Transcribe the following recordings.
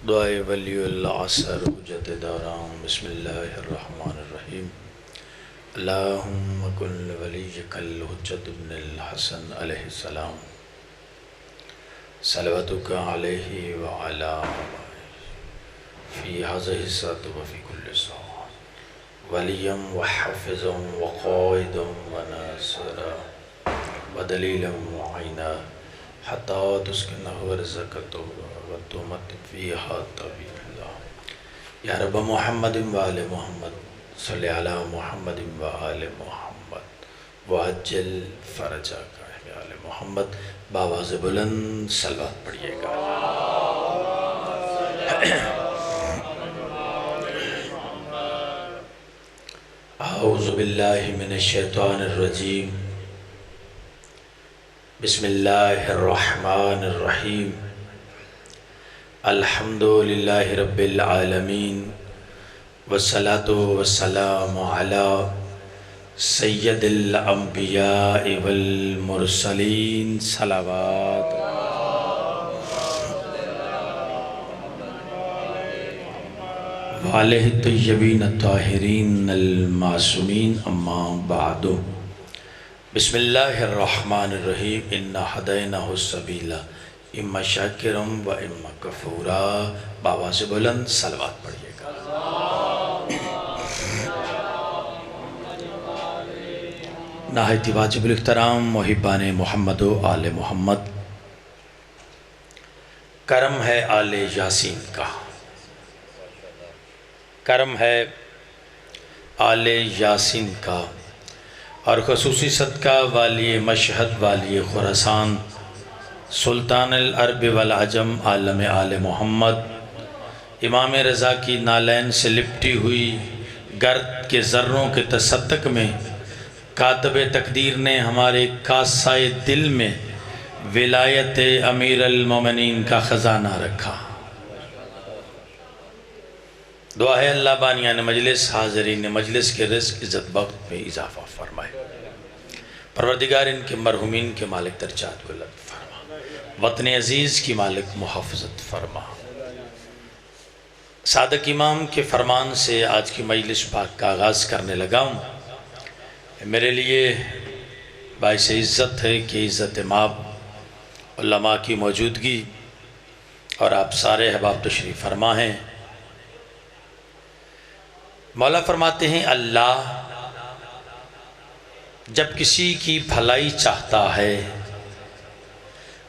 دعائے ولی العصر حجت دارام بسم اللہ الرحمن الرحیم اللہم کن ولیک الحجت ابن الحسن علیہ السلام صلواتک علیہ وعلا فی هذه الساعة وفی کل ساعة ولیم وحافظا وقائدا وناصرا ودلیلا وعینا حتی تسکنہ ورزقتہ وتمت فیہا طویلا یا رب محمد وآل محمد صلی علی محمد وآل محمد وعجل فرجک یا آل محمد بآواز بلند صلوات پڑھیے گا اعوذ باللہ من الشیطان الرجیم بسم اللہ الرحمن الرحیم الحمدللہ رب العالمین والصلاة والسلام علی سید الانبیاء والمرسلین صلوات وعلیہ الطیبین الطاہرین المعصومین اما بعد بسم اللہ الرحمن الرحیم انا ہدیناہ السبیل اما شاکرم و اما کفورا بآواز بلند صلوات پڑھیے گا نہایت واجب الاحترام محبان محمد و آل محمد، کرم ہے آل یاسین کا، کرم ہے آل یاسین کا، اور خصوصی صدقہ والی مشہد والی خراسان سلطان العرب والعجم عالم آل محمد امام رضا کی نالین سے لپٹی ہوئی گرد کے ذروں کے تصدق میں کاتب تقدیر نے ہمارے کاسائے دل میں ولایت امیر المومنین کا خزانہ رکھا۔ دعا ہے اللہ بانیان مجلس حاضرین مجلس کے رزق عزت وقت میں اضافہ فرمائے، پروردگار ان کے مرحومین کے مالک درجات بلند فرما، وطن عزیز کی مالک محافظت فرما۔ صادق امام کے فرمان سے آج کی مجلس پاک کا آغاز کرنے لگا ہوں۔ میرے لیے باعث عزت ہے کہ عزت مآب علماء کی موجودگی اور آپ سارے احباب تشریف فرما ہیں۔ مولا فرماتے ہیں اللہ جب کسی کی بھلائی چاہتا ہے،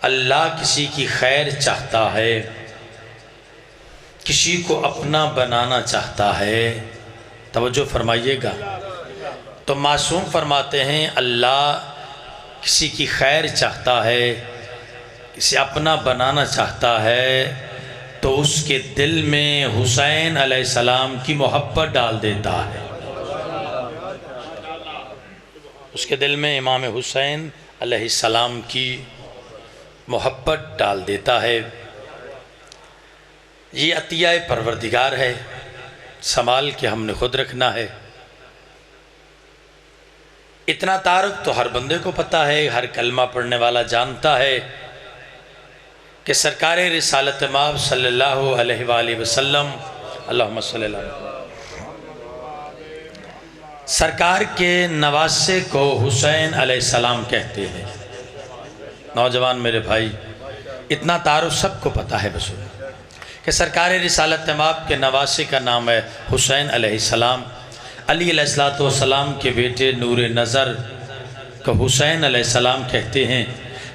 اللہ کسی کی خیر چاہتا ہے، کسی کو اپنا بنانا چاہتا ہے، توجہ فرمائیے گا، تو معصوم فرماتے ہیں اللہ کسی کی خیر چاہتا ہے، کسی اپنا بنانا چاہتا ہے تو اس کے دل میں حسین علیہ السلام کی محبت ڈال دیتا ہے، اس کے دل میں امام حسین علیہ السلام کی محبت ڈال دیتا ہے۔ یہ عطیہ پروردگار ہے، سنبھال کے ہم نے خود رکھنا ہے۔ اتنا تعارف تو ہر بندے کو پتہ ہے، ہر کلمہ پڑھنے والا جانتا ہے کہ سرکار رسالت مآب صلی اللہ علیہ وآلہ وسلم اللہم صلی اللہ علیہ وسلم سرکار کے نواسے کو حسین علیہ السلام کہتے ہیں۔ نوجوان میرے بھائی، اتنا تعارف سب کو پتہ ہے بس کہ سرکار رسالت مآب کے نواسے کا نام ہے حسین علیہ السلام۔ علی علیہ السلام کے بیٹے نور نظر کو حسین علیہ السلام کہتے ہیں،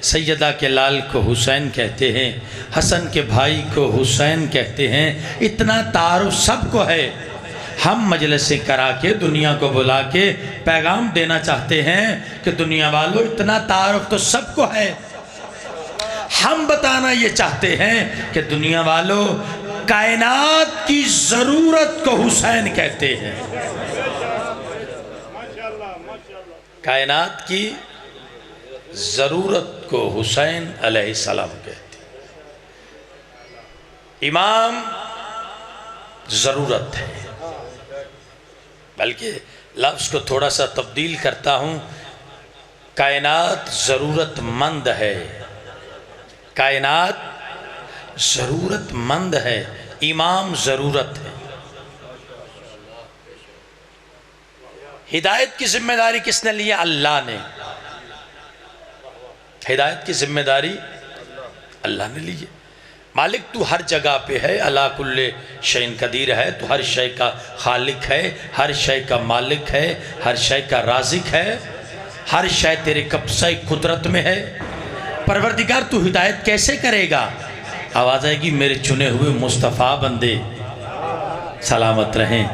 سیدہ کے لال کو حسین کہتے ہیں، حسن کے بھائی کو حسین کہتے ہیں۔ اتنا تعارف سب کو ہے۔ ہم مجلسیں کرا کے دنیا کو بلا کے پیغام دینا چاہتے ہیں کہ دنیا والوں اتنا تعارف تو سب کو ہے۔ ہم بتانا یہ چاہتے ہیں کہ دنیا والوں کائنات کی ضرورت کو حسین کہتے ہیں، کائنات کی ضرورت کو حسین علیہ السلام کہتے ہیں۔ امام ضرورت ہے، بلکہ لفظ کو تھوڑا سا تبدیل کرتا ہوں، کائنات ضرورت مند ہے، کائنات ضرورت مند ہے امام ضرورت ہے۔ ہدایت کی ذمہ داری کس نے لی ہے؟ اللہ نے۔ ہدایت کی ذمہ داری اللہ نے لی ہے۔ مالک تو ہر جگہ پہ ہے، علی کل شیء قدیر ہے، تو ہر شے کا خالق ہے، ہر شے کا مالک ہے، ہر شے کا رازق ہے، ہر شے تیرے قبضہ قدرت میں ہے۔ پروردگار تو ہدایت کیسے کرے گا؟ آواز آئے گی میرے چنے ہوئے مصطفیٰ بندے سلامت رہیں،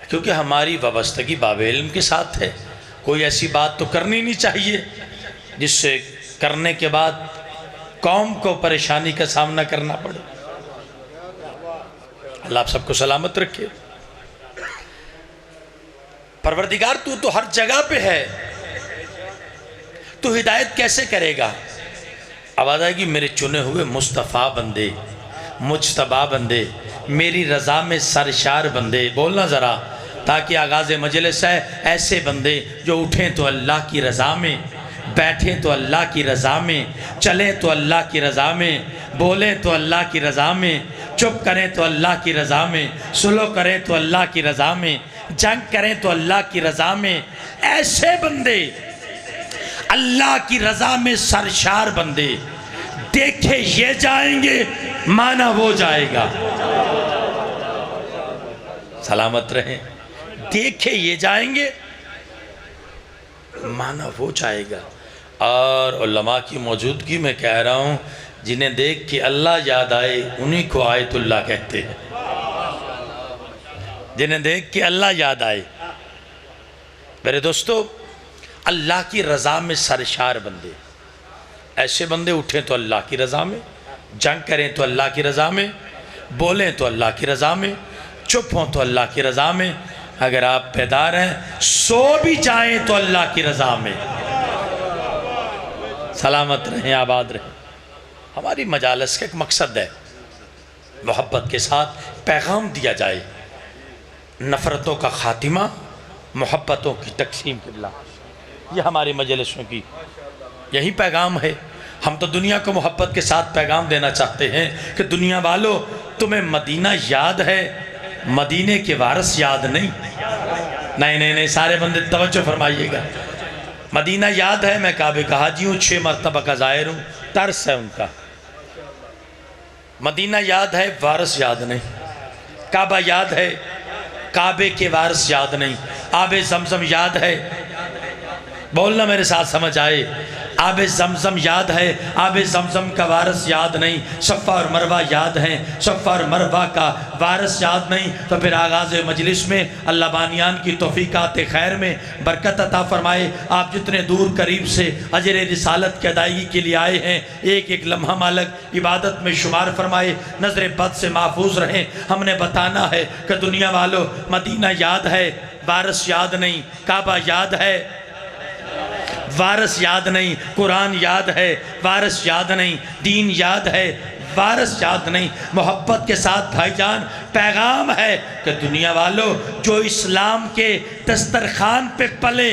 کیونکہ ہماری وابستگی باب علم کے ساتھ ہے۔ کوئی ایسی بات تو کرنی نہیں چاہیے جس سے کرنے کے بعد قوم کو پریشانی کا سامنا کرنا پڑے۔ اللہ آپ سب کو سلامت رکھے۔ پروردگار تو ہر جگہ پہ ہے، تو ہدایت کیسے کرے گا؟ آواز آئے گی میرے چنے ہوئے مصطفیٰ بندے، مجتبی بندے، میری رضا میں سرشار بندے، بولنا ذرا تاکہ آغاز مجلس ہے، ایسے بندے جو اٹھیں تو اللہ کی رضا میں، بیٹھیں تو اللہ کی رضا میں، چلیں تو اللہ کی رضا میں، بولیں تو اللہ کی رضا میں، چپ کریں تو اللہ کی رضا میں، سلو کریں تو اللہ کی رضا میں، جنگ کریں تو اللہ کی رضا میں، ایسے بندے اللہ کی رضا میں سرشار بندے، دیکھے یہ جائیں گے مانا وہ جائے گا۔ سلامت رہیں۔ دیکھے یہ جائیں گے مانا وہ جائے گا۔ اور علماء کی موجودگی میں کہہ رہا ہوں، جنہیں دیکھ کے اللہ یاد آئے انہی کو آیت اللہ کہتے ہیں۔ جنہیں دیکھ کے اللہ یاد آئے۔ میرے دوستو، اللہ کی رضا میں سرشار بندے، ایسے بندے اٹھیں تو اللہ کی رضا میں، جنگ کریں تو اللہ کی رضا میں، بولیں تو اللہ کی رضا میں، چپ ہوں تو اللہ کی رضا میں، اگر آپ بیدار ہیں سو بھی جائیں تو اللہ کی رضا میں۔ سلامت رہیں، آباد رہیں۔ ہماری مجالس کا ایک مقصد ہے، محبت کے ساتھ پیغام دیا جائے، نفرتوں کا خاتمہ، محبتوں کی تقسیم قبلہ۔ یہ ہماری مجلسوں کی یہی پیغام ہے۔ ہم تو دنیا کو محبت کے ساتھ پیغام دینا چاہتے ہیں کہ دنیا والو تمہیں مدینہ یاد ہے، مدینے کے وارث یاد نہیں۔ نہیں، سارے بندے توجہ فرمائیے گا۔ مدینہ یاد ہے، میں کعبے کا حاجی ہوں، 6 مرتبہ کا زائر ہوں، ترس ہے ان کا۔ مدینہ یاد ہے، وارث یاد نہیں۔ کعبہ یاد ہے، کعبے کے وارث یاد نہیں۔ آب زمزم یاد ہے، بولنا میرے ساتھ سمجھ آئے، آب زمزم یاد ہے، آب زمزم کا وارث یاد نہیں۔ صفا اور مروہ یاد ہیں، صفا اور مروہ کا وارث یاد نہیں۔ تو پھر آغاز مجلس میں اللہ بانیان کی توفیقات خیر میں برکت عطا فرمائے۔ آپ جتنے دور قریب سے اجر رسالت کی ادائیگی کے لیے آئے ہیں، ایک ایک لمحہ مالک عبادت میں شمار فرمائے، نظر بد سے محفوظ رہیں۔ ہم نے بتانا ہے کہ دنیا والوں مدینہ یاد ہے، وارث یاد نہیں، کعبہ یاد ہے، وارث یاد نہیں، قرآن یاد ہے، وارث یاد نہیں، دین یاد ہے، وارث یاد نہیں۔ محبت کے ساتھ بھائی جان پیغام ہے کہ دنیا والوں جو اسلام کے دسترخوان پہ پلے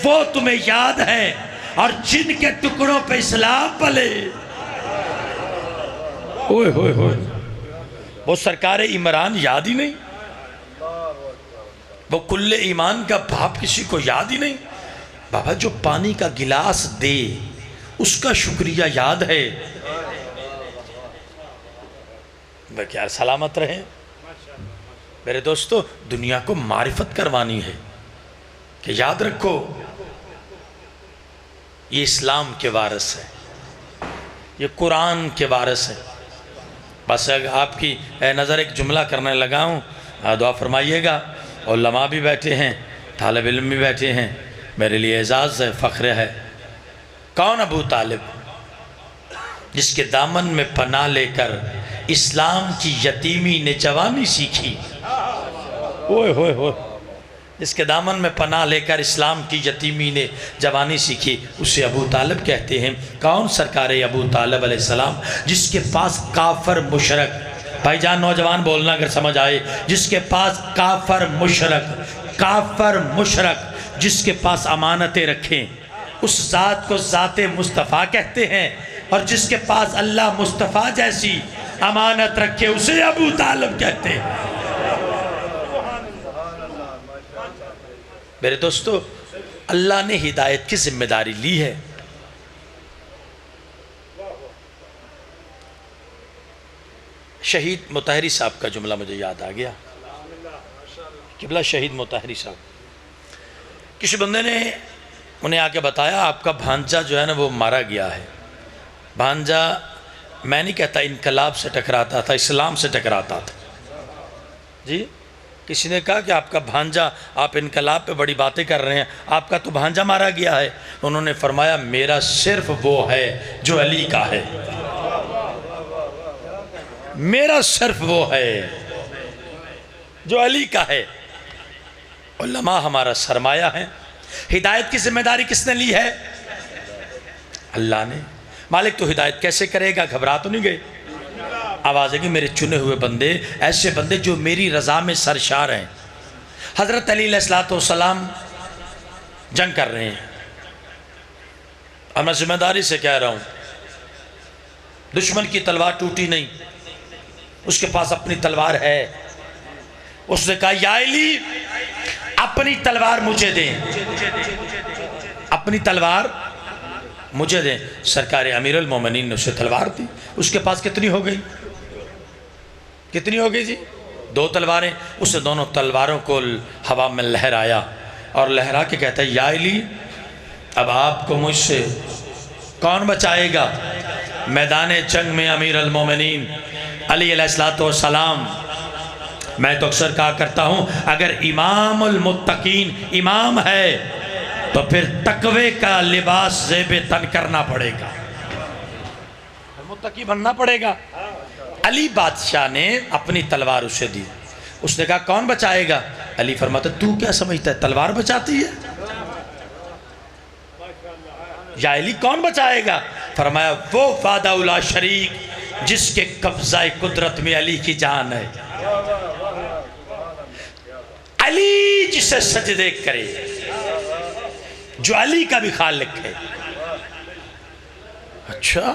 وہ تمہیں یاد ہے، اور جن کے ٹکڑوں پہ اسلام پلے اوئے ہوئے ہوئے وہ سرکار عمران یاد ہی نہیں، وہ کل ایمان کا باپ کسی کو یاد ہی نہیں۔ بابا جو پانی کا گلاس دے اس کا شکریہ یاد ہے۔ میں کیا سلامت رہیں میرے دوستو، دنیا کو معرفت کروانی ہے کہ یاد رکھو یہ اسلام کے وارث ہے، یہ قرآن کے وارث ہے۔ بس آپ کی نظر ایک جملہ کرنے لگا ہوں، دعا فرمائیے گا۔ علماء بھی بیٹھے ہیں، طالب علم بھی بیٹھے ہیں، میرے لیے اعزاز ہے، فخر ہے۔ کون ابو طالب؟ جس کے دامن میں پناہ لے کر اسلام کی یتیمی نے جوانی سیکھی۔ اوئے ہوئے ہوئے، جس کے دامن میں پناہ لے کر اسلام کی یتیمی نے جوانی سیکھی، اسے ابو طالب کہتے ہیں۔ کون سرکار ابو طالب علیہ السلام؟ جس کے پاس کافر مشرک، بھائی جان نوجوان بولنا اگر سمجھ آئے، جس کے پاس کافر مشرک جس کے پاس امانتیں رکھیں، اس ذات کو ذات مصطفیٰ کہتے ہیں۔ اور جس کے پاس اللہ مصطفیٰ جیسی امانت رکھے اسے ابو طالب کہتے ہیں۔ میرے دوستو، اللہ نے ہدایت کی ذمہ داری لی ہے۔ شہید مطہری صاحب کا جملہ مجھے یاد آ گیا، قبلہ شہید مطہری صاحب، کسی بندے نے انہیں آ کے بتایا آپ کا بھانجا جو ہے نا وہ مارا گیا ہے۔ بھانجا میں نہیں کہتا انقلاب سے ٹکراتا تھا، اسلام سے ٹکراتا تھا۔ جی کسی نے کہا کہ آپ کا بھانجا، آپ انقلاب پہ بڑی باتیں کر رہے ہیں، آپ کا تو بھانجا مارا گیا ہے۔ انہوں نے فرمایا میرا صرف وہ ہے جو علی کا ہے، میرا صرف وہ ہے جو علی کا ہے۔ علماء ہمارا سرمایہ ہے۔ ہدایت کی ذمہ داری کس نے لی ہے؟ اللہ نے۔ مالک تو ہدایت کیسے کرے گا؟ گھبرا تو نہیں گئے؟ آواز ہے کہ میرے چنے ہوئے بندے، ایسے بندے جو میری رضا میں سرشار ہیں۔ حضرت علی علیہ السلام جنگ کر رہے ہیں، اور میں ذمہ داری سے کہہ رہا ہوں، دشمن کی تلوار ٹوٹی نہیں، اس کے پاس اپنی تلوار ہے۔ اس نے کہا یا علی اپنی تلوار مجھے دیں، اپنی تلوار مجھے دیں۔ سرکار امیر المومنین نے اسے تلوار دی۔ اس کے پاس کتنی ہو گئی؟ کتنی ہو گئی جی؟ 2 تلواریں۔ اس نے دونوں تلواروں کو ہوا میں لہرایا اور لہرا کے کہتا ہے یا علی اب آپ کو مجھ سے کون بچائے گا؟ میدان جنگ میں امیر المومنین علی علیہ السلام، میں تو اکثر کہا کرتا ہوں اگر امام المتقین امام ہے تو پھر تقوی کا لباس زیب تن کرنا پڑے گا، متقی بننا پڑے گا۔ علی بادشاہ نے اپنی تلوار اسے دی۔ اس نے کہا کون بچائے گا؟ علی فرماتا تو کیا سمجھتا ہے تلوار بچاتی ہے؟ یا علی کون بچائے گا؟ فرمایا وہ وحدہ لا شریک جس کے قبضہ قدرت میں علی کی جان ہے، علی جسے سجدے کرے، جو علی کا بھی خالق ہے۔ اچھا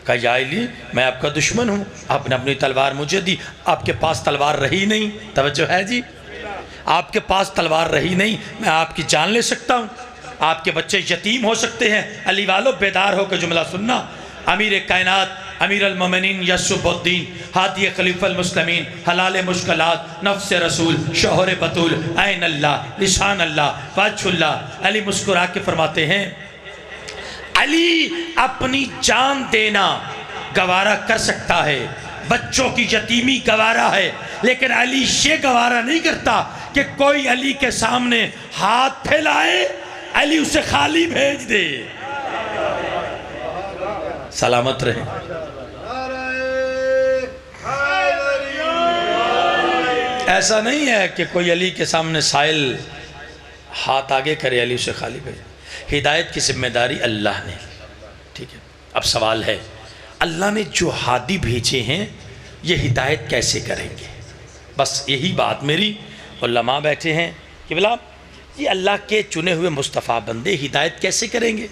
کہا یا علی میں آپ کا دشمن ہوں، آپ نے اپنی تلوار مجھے دی، آپ کے پاس تلوار رہی نہیں، توجہ ہے جی، آپ کے پاس تلوار رہی نہیں، میں آپ کی جان لے سکتا ہوں، آپ کے بچے یتیم ہو سکتے ہیں۔ علی والو بیدار ہو کے جملہ سننا، امیر کائنات امیر المومنین یسوف الدین ہادی خلیفہ المسلمین حلال مشکلات نفس رسول شوہر بطول عین اللہ لسان اللہ وجہ اللہ، علی مسکرا کے فرماتے ہیں علی اپنی جان دینا گوارا کر سکتا ہے، بچوں کی یتیمی گوارا ہے، لیکن علی یہ گوارا نہیں کرتا کہ کوئی علی کے سامنے ہاتھ پھیلائے، علی اسے خالی بھیج دے۔ سلامت رہے۔ ایسا نہیں ہے کہ کوئی علی کے سامنے سائل ہاتھ آگے کرے علی اسے خالی بھیجے۔ ہدایت کی ذمہ داری اللہ نے، ٹھیک ہے۔ اب سوال ہے اللہ نے جو ہادی بھیجے ہیں یہ ہدایت کیسے کریں گے؟ بس یہی بات میری علماء بیٹھے ہیں کہ بلا یہ اللہ کے چنے ہوئے مصطفیٰ بندے ہدایت کیسے کریں گے؟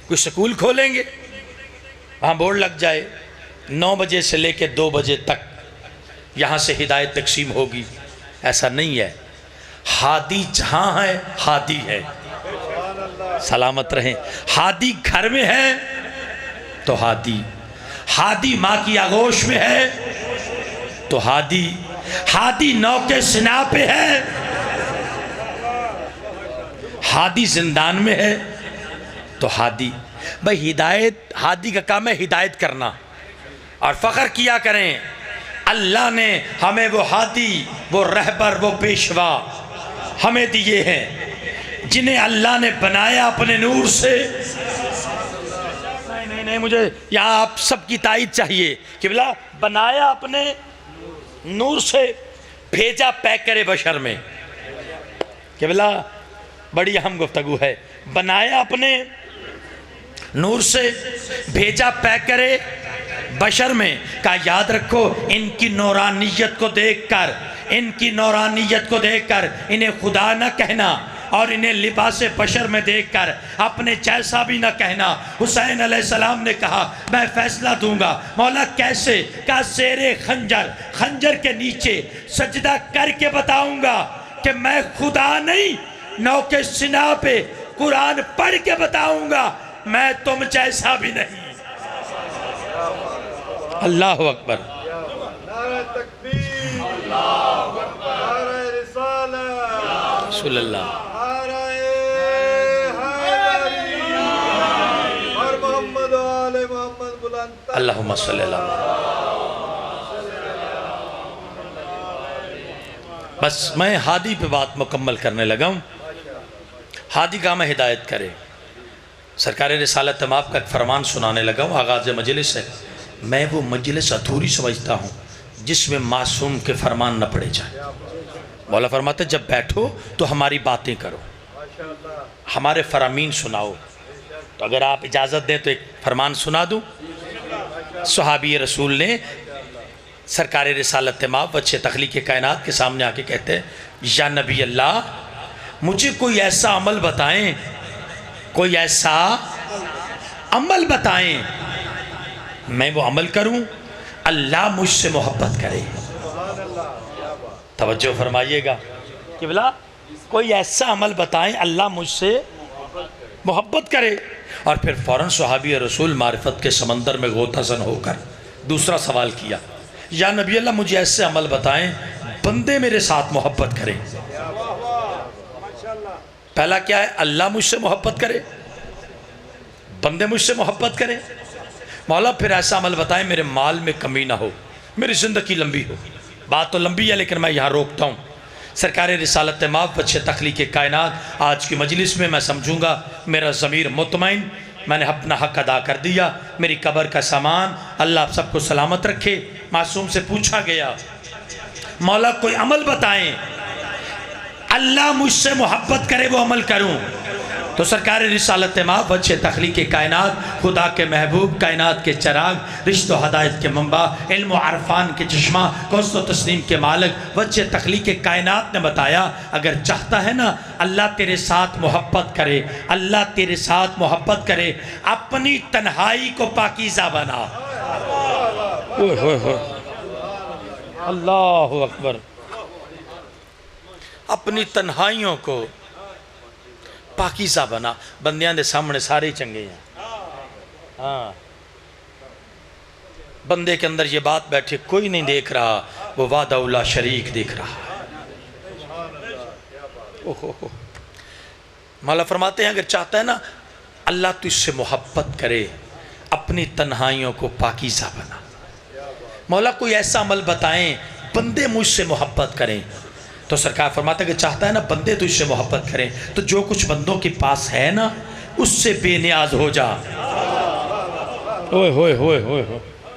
کوئی سکول کھولیں گے، وہاں بورڈ لگ جائے 9 بجے سے لے کے 2 بجے تک یہاں سے ہدایت تقسیم ہوگی؟ ایسا نہیں ہے۔ ہادی جہاں ہے ہادی ہے، سلامت رہیں۔ ہادی گھر میں ہے تو ہادی، ہادی ماں کی آغوش میں ہے تو ہادی، ہادی نوکے سنا پہ ہے، ہادی زندان میں ہے تو ہادی۔ بھئی ہدایت، ہادی کا کام ہے ہدایت کرنا، اور فخر کیا کریں اللہ نے ہمیں وہ ہادی، وہ رہبر، وہ پیشوا ہمیں دیے ہیں جنہیں اللہ نے بنایا اپنے نور سے۔ نہیں مجھے یہاں آپ سب کی تائید چاہیے کہ بلا بنایا اپنے نور سے، بھیجا پیکر بشر میں، کہ بلا بڑی اہم گفتگو ہے، بنایا اپنے نور سے، بھیجا پیکر بشر میں۔ کہا یاد رکھو ان کی نورانیت کو دیکھ کر، ان کی نورانیت کو دیکھ کر انہیں خدا نہ کہنا، اور انہیں لباس بشر میں دیکھ کر اپنے جیسا بھی نہ کہنا۔ حسین علیہ السلام نے کہا میں فیصلہ دوں گا۔ مولا کیسے؟ کہا زیر خنجر، خنجر کے نیچے سجدہ کر کے بتاؤں گا کہ میں خدا نہیں، نوک سینہ پہ قرآن پڑھ کے بتاؤں گا میں تم جیسا بھی نہیں۔ اللہ اکبر، نعرہ تکبیر، نعرہ رسالت، رسول اللہ، نعرہ حیدری، اور محمد و آل محمد بلند۔ اللہم صلی اللہ علیہ وسلم۔ بس میں ہادی پہ بات مکمل کرنے لگا ہوں۔ ہادی کا میں ہدایت کرے، سرکار رسالت مآب کا ایک فرمان سنانے لگا ہوں۔ آغاز مجلس ہے، میں وہ مجلس ادھوری سمجھتا ہوں جس میں معصوم کے فرمان نہ پڑے جائیں۔ مولا فرماتے جب بیٹھو تو ہماری باتیں کرو، ہمارے فرامین سناؤ۔ تو اگر آپ اجازت دیں تو ایک فرمان سنا دوں۔ صحابی رسول نے سرکار رسالت مآب وجہ تخلیق کائنات کے سامنے آ کے کہتے ہیں یا نبی اللہ مجھے کوئی ایسا عمل بتائیں، کوئی ایسا عمل بتائیں میں وہ عمل کروں، اللہ مجھ سے محبت کرے۔ توجہ فرمائیے گا کہ بلا کوئی ایسا عمل بتائیں اللہ مجھ سے محبت کرے۔ اور پھر فوراً صحابی رسول معرفت کے سمندر میں غوطہ زن ہو کر دوسرا سوال کیا یا نبی اللہ مجھے ایسے عمل بتائیں بندے میرے ساتھ محبت کریں۔ پہلا کیا ہے؟ اللہ مجھ سے محبت کرے، بندے مجھ سے محبت کرے۔ مولا پھر ایسا عمل بتائیں میرے مال میں کمی نہ ہو، میری زندگی لمبی ہو۔ بات تو لمبی ہے لیکن میں یہاں روکتا ہوں۔ سرکار رسالت مآب وجہ تخلیق کائنات آج کی مجلس میں میں سمجھوں گا میرا ضمیر مطمئن، میں نے اپنا حق ادا کر دیا۔ میری قبر کا سامان اللہ آپ سب کو سلامت رکھے۔ معصوم سے پوچھا گیا مولا کوئی عمل بتائیں اللہ مجھ سے محبت کرے وہ عمل کروں۔ تو سرکار رسالت مآب وجہ تخلیق کائنات، خدا کے محبوب، کائنات کے چراغ، رشت و ہدایت کے منبع، علم و عرفان کے چشمہ، قوس و تسلیم کے مالک، وجہ تخلیق کائنات نے بتایا اگر چاہتا ہے نا اللہ تیرے ساتھ محبت کرے، اللہ تیرے ساتھ محبت کرے، اپنی تنہائی کو پاکیزہ بنا۔ اللہ اکبر، اپنی تنہائیوں کو پاکیزہ بنا۔ بندیاں دے سامنے سارے ہی چنگے ہیں، ہاں بندے کے اندر یہ بات بیٹھے کوئی نہیں دیکھ رہا، وہ وحدہ لا شریک دیکھ رہا ہے۔ مولا فرماتے ہیں اگر چاہتا ہے نا اللہ تجھ سے محبت کرے اپنی تنہائیوں کو پاکیزہ بنا۔ مولا کوئی ایسا عمل بتائیں بندے مجھ سے محبت کریں۔ تو سرکار فرماتا ہے کہ چاہتا ہے نا بندے تجھ سے محبت کریں تو جو کچھ بندوں کے پاس ہے نا اس سے بے نیاز ہو جا،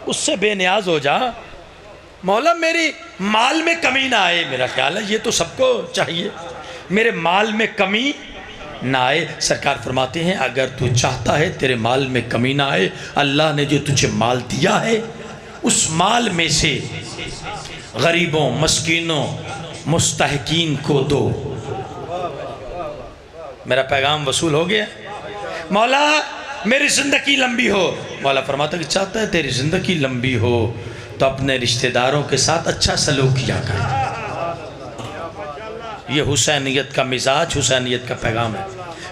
اس سے بے نیاز ہو جا۔ مولا میری مال میں کمی نہ آئے، میرا خیال ہے یہ تو سب کو چاہیے، میرے مال میں کمی نہ آئے۔ سرکار فرماتے ہیں اگر تو چاہتا ہے تیرے مال میں کمی نہ آئے، اللہ نے جو تجھے مال دیا ہے اس مال میں سے غریبوں، مسکینوں، مستحقین کو دو۔ میرا پیغام وصول ہو گیا؟ مولا میری زندگی لمبی ہو، مولا فرماتا کہ چاہتا ہے تیری زندگی لمبی ہو تو اپنے رشتہ داروں کے ساتھ اچھا سلوک کیا کر۔ یہ حسینیت کا مزاج، حسینیت کا پیغام ہے۔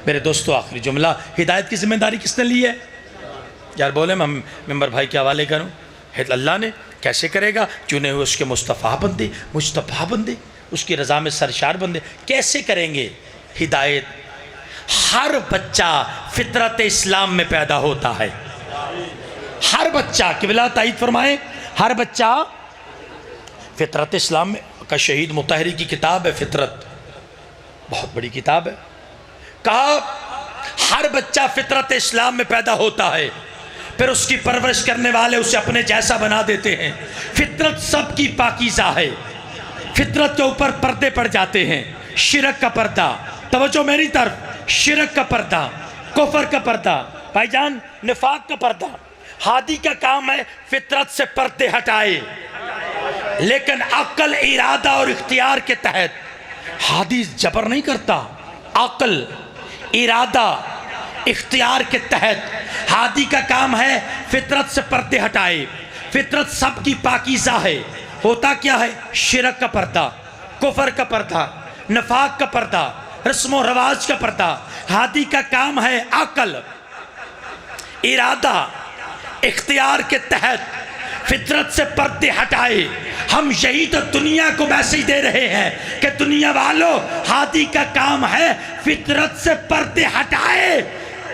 میرے دوستو آخری جملہ، ہدایت کی ذمہ داری کس نے لی ہے؟ یار بولے میں ممبر بھائی کے حوالے کروں۔ اللہ نے کیسے کرے گا؟ چنے ہوئے اس کے مصطفیٰ بندے، مجتبیٰ بندے، اس کی رضا میں سرشار بندے کیسے کریں گے ہدایت؟ ہر بچہ فطرت اسلام میں پیدا ہوتا ہے، ہر بچہ، قبلہ تائید فرمائیں، ہر بچہ فطرت اسلام میں کا شہید مطہری کی کتاب ہے فطرت، بہت بڑی کتاب ہے۔ کہا ہر بچہ فطرت اسلام میں پیدا ہوتا ہے، پھر اس کی پرورش کرنے والے اسے اپنے جیسا بنا دیتے ہیں۔ فطرت سب کی پاکیزہ ہے، فطرت کے اوپر پردے پڑ جاتے ہیں، شرک کا پردہ، توجہ میری طرف، شرک کا پردہ، کفر کا پردہ، بھائی جان نفاق کا پردہ۔ ہادی کا کام ہے فطرت سے پردے ہٹائے، لیکن عقل، ارادہ اور اختیار کے تحت۔ ہادی جبر نہیں کرتا، عقل، ارادہ، اختیار کے تحت ہادی کا کام ہے فطرت سے پردے ہٹائے۔ فطرت سب کی پاکیزہ ہے، ہوتا کیا ہے؟ شرک کا پردہ، کفر کا پردہ، نفاق کا پردہ، رسم و رواج کا پردہ۔ ہادی کا کام ہے عقل، ارادہ، اختیار کے تحت فطرت سے پردے ہٹائے۔ ہم یہی تو دنیا کو میسج دے رہے ہیں کہ دنیا والوں، ہادی کا کام ہے فطرت سے پردے ہٹائے۔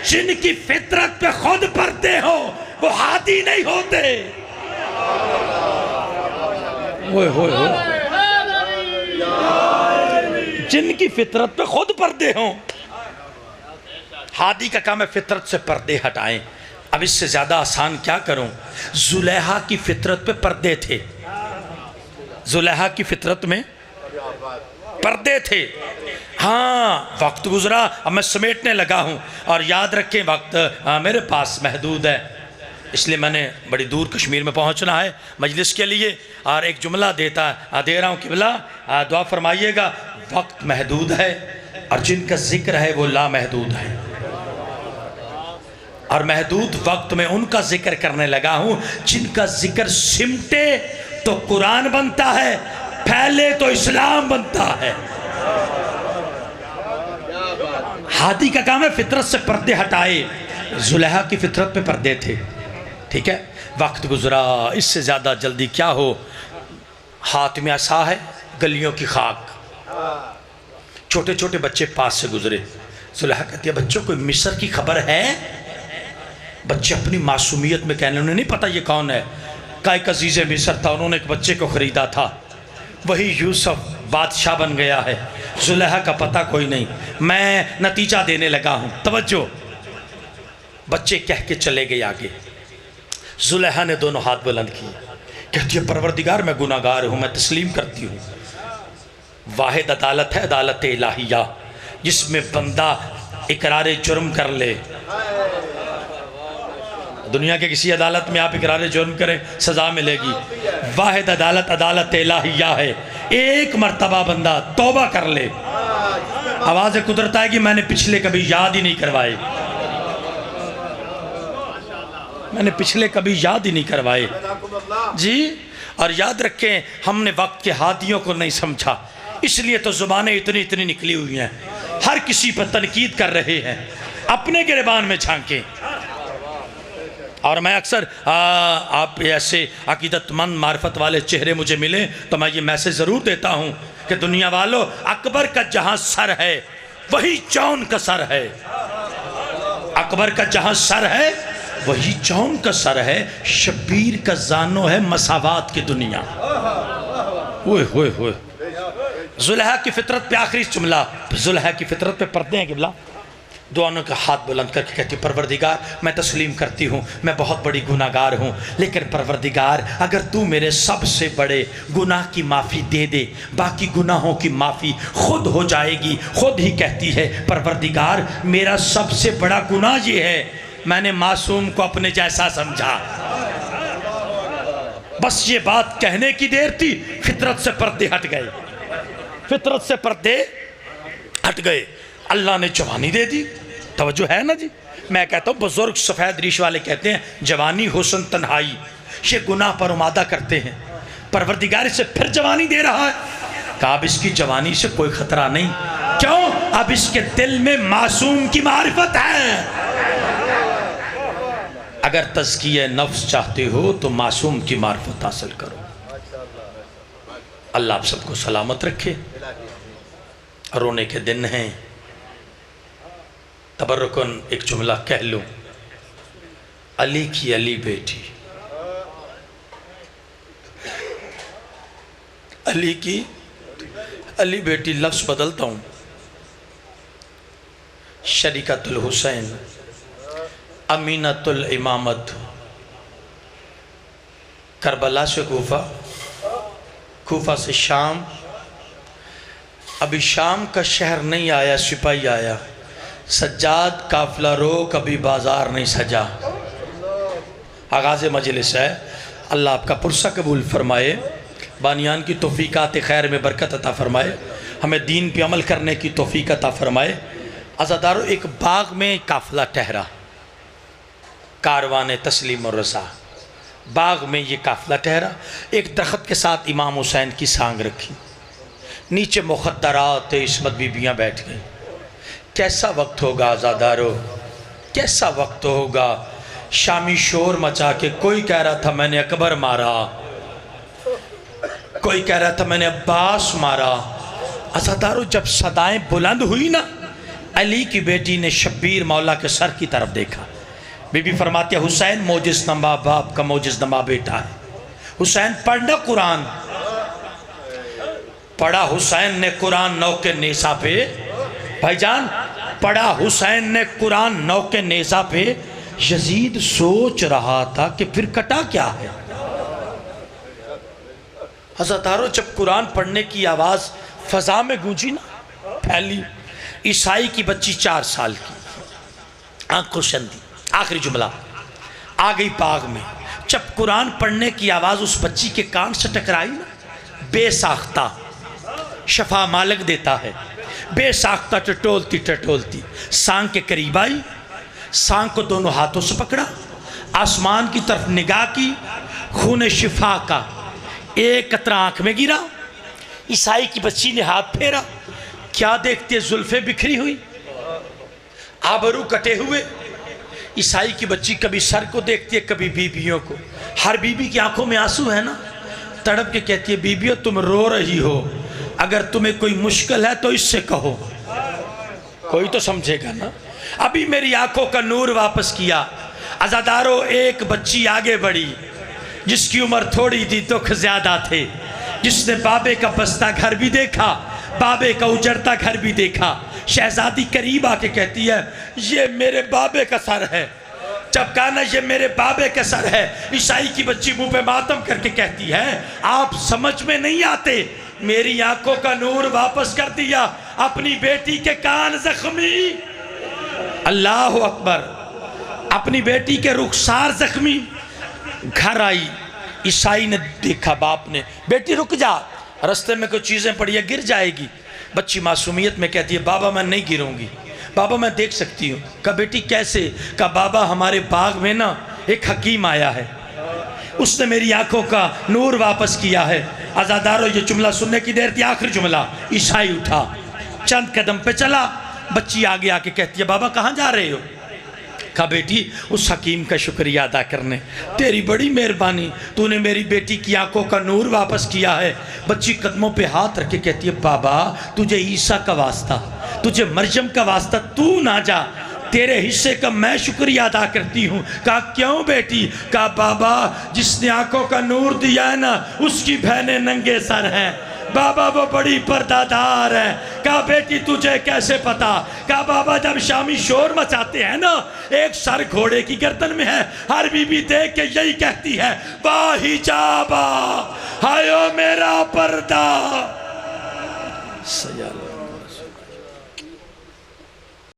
جن کی فطرت پہ خود پردے ہو وہ ہادی نہیں ہوتے۔ جن کی فطرت پہ خود پردے ہوں، ہادی کا کام ہے فطرت سے پردے ہٹائیں۔ اب اس سے زیادہ آسان کیا کروں؟ زلیخا کی فطرت پہ پردے تھے، زلیخا کی فطرت میں پردے تھے۔ ہاں وقت گزرا، اب میں سمیٹنے لگا ہوں، اور یاد رکھیں وقت میرے پاس محدود ہے، اس لیے میں نے بڑی دور کشمیر میں پہنچنا ہے مجلس کے لیے، اور ایک جملہ دے رہا ہوں قبلہ دعا فرمائیے گا۔ وقت محدود ہے اور جن کا ذکر ہے وہ لامحدود ہے، اور محدود وقت میں ان کا ذکر کرنے لگا ہوں جن کا ذکر سمٹے تو قرآن بنتا ہے، پھیلے تو اسلام بنتا ہے۔ ہادی کا کام ہے فطرت سے پردے ہٹائے۔ زلیخا کی فطرت پہ پردے تھے، ٹھیک ہے؟ وقت گزرا، اس سے زیادہ جلدی کیا ہو؟ ہاتھ میں عصا ہے، گلیوں کی خاک، چھوٹے چھوٹے بچے پاس سے گزرے۔ زلیخا کہتی ہے بچوں کو مصر کی خبر ہے؟ بچے اپنی معصومیت میں کہنے، انہیں نہیں پتا یہ کون ہے۔ کا ایک عزیز مصر تھا، انہوں نے ایک بچے کو خریدا تھا، وہی یوسف بادشاہ بن گیا ہے۔ زلیخا کا پتہ کوئی نہیں۔ میں نتیجہ دینے لگا ہوں، توجہ۔ بچے کہہ کے چلے گئے آگے۔ زلیخا نے دونوں ہاتھ بلند کیے، کہتی ہے پروردگار میں گناہ گار ہوں، میں تسلیم کرتی ہوں۔ واحد عدالت ہے عدالت الہیہ، جس میں بندہ اقرار جرم کر لے۔ دنیا کے کسی عدالت میں آپ اقرار جرم کریں سزا ملے گی، واحد عدالت عدالت الہیہ ہے۔ ایک مرتبہ بندہ توبہ کر لے، آواز قدرت آئے گی، میں نے پچھلے کبھی یاد ہی نہیں کروائے، میں نے پچھلے کبھی یاد ہی نہیں کروائے جی۔ اور یاد رکھیں ہم نے وقت کے ہادیوں کو نہیں سمجھا، اس لیے تو زبانیں اتنی نکلی ہوئی ہیں، ہر کسی پر تنقید کر رہے ہیں۔ اپنے گریبان میں جھانکیں۔ اور میں اکثر آپ ایسے عقیدت مند معرفت والے چہرے مجھے ملیں تو میں یہ میسج ضرور دیتا ہوں کہ دنیا والوں، اکبر کا جہاں سر ہے وہی جون کا سر ہے۔ اکبر کا جہاں سر ہے وہی جون کا سر ہے۔ شبیر کا زانو ہے مساوات کی دنیا۔ ہوئے ہوئے ہوئے۔ زلیخا کی فطرت پہ آخری جملہ، زلیخا کی فطرت پہ پردے ہیں قبلہ۔ دونوں کا ہاتھ بلند کر کے کہتی پروردگار میں تسلیم کرتی ہوں میں بہت بڑی گناہ گار ہوں، لیکن پروردگار اگر تو میرے سب سے بڑے گناہ کی معافی دے دے باقی گناہوں کی معافی خود ہو جائے گی۔ خود ہی کہتی ہے پروردگار میرا سب سے بڑا گناہ یہ ہے میں نے معصوم کو اپنے جیسا سمجھا۔ بس یہ بات کہنے کی دیر تھی، فطرت سے پردے ہٹ گئے، فطرت سے پردے ہٹ گئے۔ اللہ نے جوانی دے دی، توجہ ہے نا جی۔ میں کہتا ہوں بزرگ سفید ریش والے کہتے ہیں جوانی حسن تنہائی، یہ گناہ پر امادہ کرتے ہیں، پروردگار سے پھر جوانی دے رہا ہے۔ کہا اب اس کی جوانی سے کوئی خطرہ نہیں، کیوں؟ اب اس کے دل میں معصوم کی معرفت ہے۔ اگر تزکیہ نفس چاہتے ہو تو معصوم کی معرفت حاصل کرو۔ اللہ آپ سب کو سلامت رکھے۔ رونے کے دن ہیں، تبرکن ایک جملہ کہہ لوں، علی کی علی بیٹی، علی کی علی بیٹی، لفظ بدلتا ہوں، شریکت الحسین، امینت الامامت، کربلا سے کوفہ، کوفہ سے شام، ابھی شام کا شہر نہیں آیا سپاہی آیا، سجاد قافلہ رو کبھی بازار نہیں سجا۔ آغاز مجلس ہے، اللہ آپ کا پرسہ قبول فرمائے۔ بانیان کی توفیقات خیر میں برکت عطا فرمائے، ہمیں دین پہ عمل کرنے کی توفیق عطا فرمائے۔ عزادارو، ایک باغ میں قافلہ ٹھہرا، کاروان تسلیم و رضا، باغ میں یہ قافلہ ٹھہرا، ایک درخت کے ساتھ امام حسین کی سانگ رکھی، نیچے مخدرات عصمت بیبیاں بیٹھ گئیں۔ کیسا وقت ہوگا عزادارو، کیسا وقت ہوگا، شامی شور مچا کے کوئی کہہ رہا تھا میں نے اکبر مارا، کوئی کہہ رہا تھا میں نے عباس مارا۔ عزادارو، جب صدائیں بلند ہوئی نا، علی کی بیٹی نے شبیر مولا کے سر کی طرف دیکھا۔ بی بی فرماتی ہے حسین موجز نما باپ کا موجز نما بیٹا ہے، حسین پڑھنا قرآن۔ پڑھا حسین نے قرآن نو کے نیزہ پہ، بھائی جان پڑھا حسین نے قرآن نو کے نیزہ پہ، یزید سوچ رہا تھا کہ پھر کٹا کیا ہے۔ عزادارو، جب قرآن پڑھنے کی آواز فضا میں گونجی نا، پھیلی، عیسائی کی بچی 4 سال کی، آنکھ روشندی، آخری جملہ آ گئی باغ میں۔ جب قرآن پڑھنے کی آواز اس بچی کے کان سے ٹکرائی نا، بے ساختہ شفا مالک دیتا ہے، بے ساختہ ٹٹولتی ٹٹولتی سانگ کے قریب آئی، سانگ کو دونوں ہاتھوں سے پکڑا، آسمان کی طرف نگاہ کی، خون شفا کا ایک قطرہ آنکھ میں گرا۔ عیسائی کی بچی نے ہاتھ پھیرا، کیا دیکھتے ہیں؟ زلفیں بکھری ہوئی، آبرو کٹے ہوئے۔ عیسائی کی بچی کبھی سر کو دیکھتی ہے، کبھی بیبیوں کو، ہر بیوی کی آنکھوں میں آنسو ہے نا، تڑپ کے کہتی ہے بیبیوں تم رو رہی ہو، اگر تمہیں کوئی مشکل ہے تو اس سے کہو، کوئی تو سمجھے گا نا۔ ابھی میری آنکھوں کا نور واپس کیا۔ عزادارو، ایک بچی آگے بڑھی جس کی عمر تھوڑی تھی، دکھ زیادہ تھے، جس نے بابے کا بستہ گھر بھی دیکھا، بابے کا اجڑتا گھر بھی دیکھا۔ شہزادی قریب آ کے کہتی ہے یہ میرے بابے کا سر ہے۔ جب کہا نا یہ میرے بابے کا سر ہے، عیسائی کی بچی منہ پہ ماتم کر کے کہتی ہے آپ سمجھ میں نہیں آتے، میری آنکھوں کا نور واپس کر دیا، اپنی بیٹی کے کان زخمی، اللہ اکبر، اپنی بیٹی کے رخسار زخمی۔ گھر آئی، عیسائی نے دیکھا، باپ نے، بیٹی رک جا، رستے میں کوئی چیزیں پڑی ہے گر جائے گی۔ بچی معصومیت میں کہتی ہے بابا میں نہیں گروں گی، بابا میں دیکھ سکتی ہوں۔ کہا بیٹی کیسے؟ کہا بابا ہمارے باغ میں نا ایک حکیم آیا ہے، اس نے میری آنکھوں کا نور واپس کیا ہے۔ عزادارو، یہ جملہ سننے کی دیر تھی، آخری جملہ۔ عیسائی اٹھا، چند قدم پہ چلا، بچی آگے آ کے کہتی ہے بابا کہاں جا رہے ہو؟ کہا بیٹی اس حکیم کا شکریہ ادا کرنے، تیری بڑی مہربانی، تو نے میری بیٹی کی آنکھوں کا نور واپس کیا ہے۔ بچی قدموں پہ ہاتھ رکھ کے کہتی ہے بابا تجھے عیسیٰ کا واسطہ، تجھے مریم کا واسطہ، تو نہ جا، تیرے حصے کا میں شکریہ ادا کرتی ہوں۔ کہا کیوں بیٹی؟ کہا بابا جس نے آنکھوں کا نور دیا ہے نا، اس کی بہنیں ننگے سر ہیں، بابا وہ بڑی پردادار ہے۔ کہا بیٹی تجھے کیسے پتا؟ کہا بابا جب شامی شور مچاتے ہیں نا، ایک سر گھوڑے کی گردن میں ہے، ہر بی بی دیکھ کے یہی کہتی ہے واہ حجابا ہائیو میرا پردہ۔